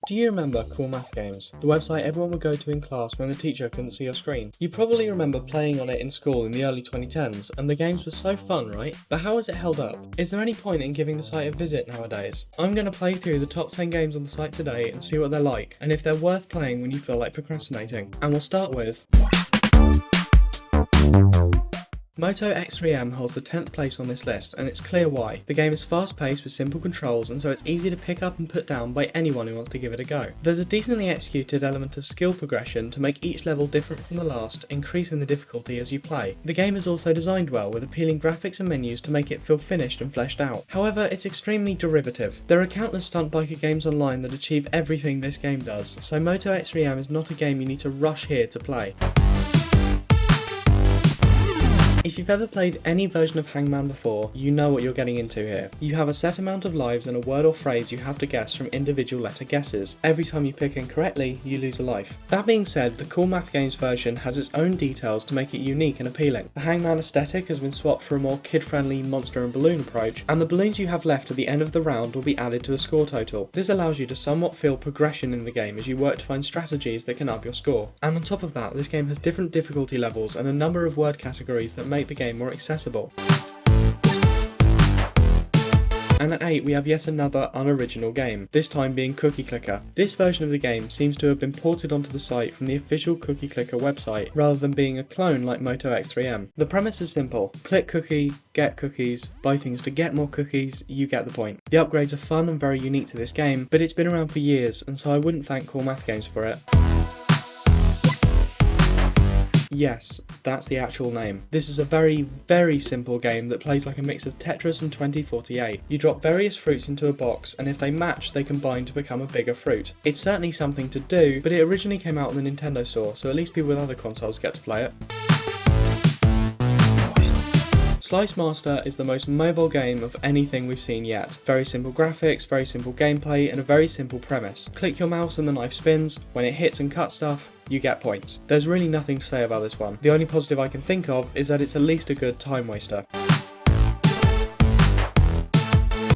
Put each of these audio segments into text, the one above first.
Do you remember Cool Math Games, the website everyone would go to in class when the teacher couldn't see your screen? You probably remember playing on it in school in the early 2010s, and the games were so fun, right? But how has it held up? Is there any point in giving the site a visit nowadays? I'm going to play through the top 10 games on the site today and see what they're like, and if they're worth playing when you feel like procrastinating. And we'll start with Moto X3M holds the 10th place on this list, and it's clear why. The game is fast paced with simple controls, and so it's easy to pick up and put down by anyone who wants to give it a go. There's a decently executed element of skill progression to make each level different from the last, increasing the difficulty as you play. The game is also designed well, with appealing graphics and menus to make it feel finished and fleshed out. However, it's extremely derivative. There are countless stunt biker games online that achieve everything this game does, so Moto X3M is not a game you need to rush here to play. If you've ever played any version of Hangman before, you know what you're getting into here. You have a set amount of lives and a word or phrase you have to guess from individual letter guesses. Every time you pick incorrectly, you lose a life. That being said, the Cool Math Games version has its own details to make it unique and appealing. The Hangman aesthetic has been swapped for a more kid-friendly monster and balloon approach, and the balloons you have left at the end of the round will be added to a score total. This allows you to somewhat feel progression in the game as you work to find strategies that can up your score. And on top of that, this game has different difficulty levels and a number of word categories that make the game more accessible. And at 8 we have yet another unoriginal game, this time being Cookie Clicker. This version of the game seems to have been ported onto the site from the official Cookie Clicker website, rather than being a clone like Moto X3M. The premise is simple: click cookie, get cookies, buy things to get more cookies, you get the point. The upgrades are fun and very unique to this game, but it's been around for years, and so I wouldn't thank Cool Math Games for it. Yes, that's the actual name. This is a very simple game that plays like a mix of Tetris and 2048. You drop various fruits into a box, and if they match, they combine to become a bigger fruit. It's certainly something to do, but it originally came out on the Nintendo store, so at least people with other consoles get to play it. Slice Master is the most mobile game of anything we've seen yet. Very simple graphics, very simple gameplay, and a very simple premise. Click your mouse and the knife spins. When it hits and cuts stuff, you get points. There's really nothing to say about this one. The only positive I can think of is that it's at least a good time waster.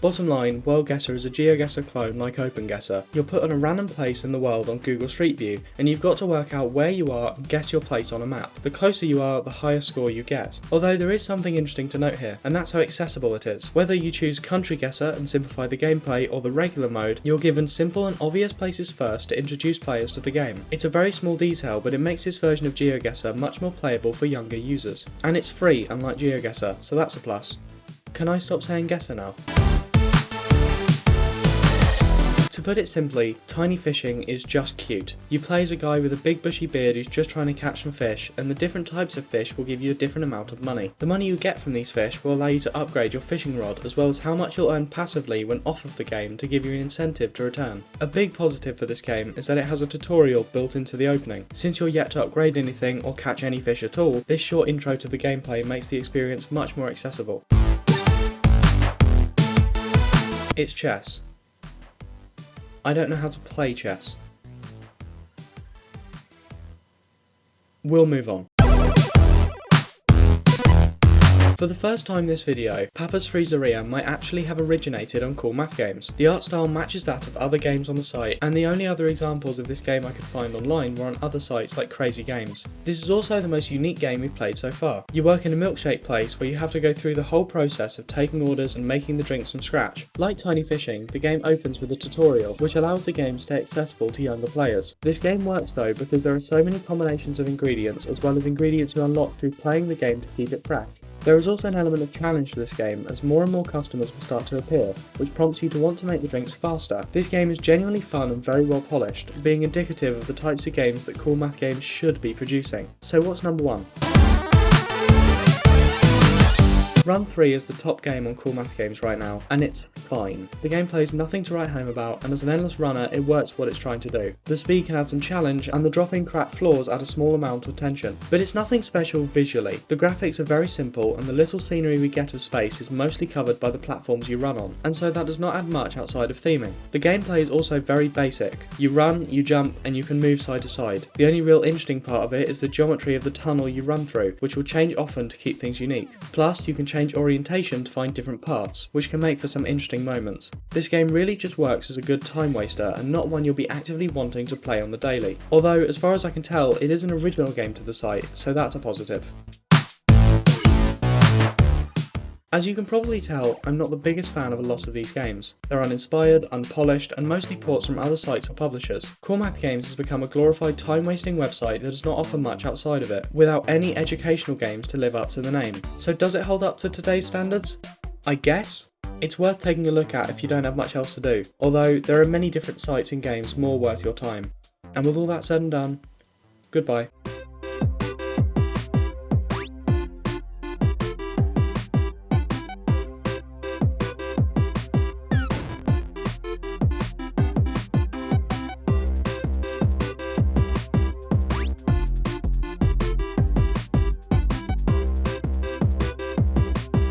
Bottom line, World Guesser is a GeoGuessr clone like OpenGuessr. You're put on a random place in the world on Google Street View, and you've got to work out where you are and guess your place on a map. The closer you are, the higher score you get. Although there is something interesting to note here, and that's how accessible it is. Whether you choose Country Guesser and simplify the gameplay, or the regular mode, you're given simple and obvious places first to introduce players to the game. It's a very small detail, but it makes this version of GeoGuessr much more playable for younger users. And it's free, unlike GeoGuessr, so that's a plus. Can I stop saying guesser now? To put it simply, tiny fishing is just cute. You play as a guy with a big bushy beard who's just trying to catch some fish, and the different types of fish will give you a different amount of money. The money you get from these fish will allow you to upgrade your fishing rod, as well as how much you'll earn passively when off of the game to give you an incentive to return. A big positive for this game is that it has a tutorial built into the opening. Since you're yet to upgrade anything or catch any fish at all, this short intro to the gameplay makes the experience much more accessible. It's chess. I don't know how to play chess. We'll move on. For the first time in this video, Papa's Freezeria might actually have originated on Cool Math Games. The art style matches that of other games on the site, and the only other examples of this game I could find online were on other sites like Crazy Games. This is also the most unique game we've played so far. You work in a milkshake place where you have to go through the whole process of taking orders and making the drinks from scratch. Like Tiny Fishing, the game opens with a tutorial, which allows the game to stay accessible to younger players. This game works though because there are so many combinations of ingredients, as well as ingredients you unlock through playing the game to keep it fresh. There is also an element of challenge to this game, as more and more customers will start to appear, which prompts you to want to make the drinks faster. This game is genuinely fun and very well polished, being indicative of the types of games that Cool Math Games should be producing. So what's number 1? Run 3 is the top game on Cool Math Games right now, and it's fine. The gameplay is nothing to write home about, and as an endless runner, it works what it's trying to do. The speed can add some challenge, and the dropping crap floors add a small amount of tension. But it's nothing special visually. The graphics are very simple, and the little scenery we get of space is mostly covered by the platforms you run on, and so that does not add much outside of theming. The gameplay is also very basic. You run, you jump, and you can move side to side. The only real interesting part of it is the geometry of the tunnel you run through, which will change often to keep things unique. Plus, you can change orientation to find different paths, which can make for some interesting moments. This game really just works as a good time waster and not one you'll be actively wanting to play on the daily. Although, as far as I can tell, it is an original game to the site, so that's a positive. As you can probably tell, I'm not the biggest fan of a lot of these games. They're uninspired, unpolished, and mostly ports from other sites or publishers. Cool Math Games has become a glorified time-wasting website that does not offer much outside of it, without any educational games to live up to the name. So does it hold up to today's standards? I guess? It's worth taking a look at if you don't have much else to do, although there are many different sites and games more worth your time. And with all that said and done, goodbye.